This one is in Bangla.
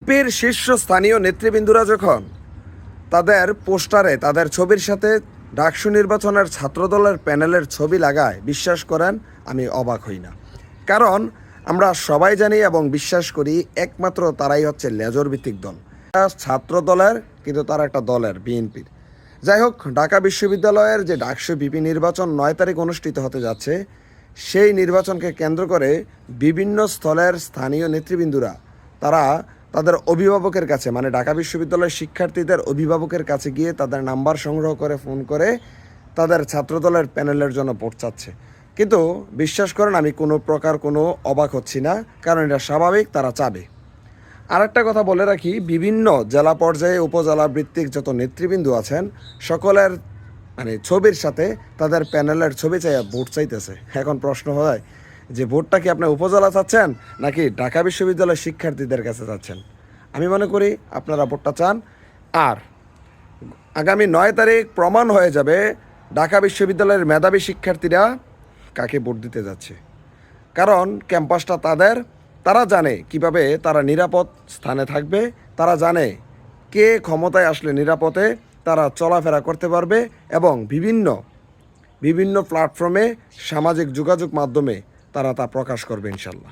বিএনপির শীর্ষস্থানীয় নেতৃবৃন্দরা যখন তাদের পোস্টারে তাদের ছবির সাথে ডাকসু নির্বাচনের ছাত্রদলের প্যানেলের ছবি লাগায়, বিশ্বাস করেন আমি অবাক হই না। কারণ আমরা সবাই জানি এবং বিশ্বাস করি একমাত্র তারাই হচ্ছে লেজর ভিত্তিক দল। ছাত্র দলের কিন্তু তারা একটা দলের বিএনপির। যাই হোক, ঢাকা বিশ্ববিদ্যালয়ের যে ডাকসু ভিপি নির্বাচন 9 তারিখ অনুষ্ঠিত হতে যাচ্ছে, সেই নির্বাচনকে কেন্দ্র করে বিভিন্ন স্থলের স্থানীয় নেতৃবৃন্দরা তারা তাদের অভিভাবকের কাছে, মানে ঢাকা বিশ্ববিদ্যালয়ের শিক্ষার্থীদের অভিভাবকের কাছে গিয়ে তাদের নাম্বার সংগ্রহ করে ফোন করে তাদের ছাত্রদলের প্যানেলের জন্য ভোট চাচ্ছে। কিন্তু বিশ্বাস করেন আমি কোনো প্রকার কোনো অবাক হচ্ছি না, কারণ এটা স্বাভাবিক, তারা চাবে। আরেকটা কথা বলে রাখি, বিভিন্ন জেলা পর্যায়ে উপজেলা ভিত্তিক যত নেতৃবৃন্দ আছেন সকলের ছবির সাথে তাদের প্যানেলের ছবি চাই ভোট চাইতেছে। এখন প্রশ্ন হয় যে ভোটটা কি আপনি উপজেলা চাচ্ছেন নাকি ঢাকা বিশ্ববিদ্যালয়ের শিক্ষার্থীদের কাছে চাচ্ছেন? আমি মনে করি আপনারা ভোটটা চান। আর আগামী 9 তারিখ প্রমাণ হয়ে যাবে ঢাকা বিশ্ববিদ্যালয়ের মেধাবী শিক্ষার্থীরা কাকে ভোট দিতে যাচ্ছে। কারণ ক্যাম্পাসটা তাদের, তারা জানে কিভাবে তারা নিরাপদ স্থানে থাকবে, তারা জানে কে ক্ষমতায় আসলে নিরাপদে তারা চলাফেরা করতে পারবে এবং বিভিন্ন প্ল্যাটফর্মে সামাজিক যোগাযোগ মাধ্যমে তারা তা প্রকাশ করবে ইনশাল্লাহ।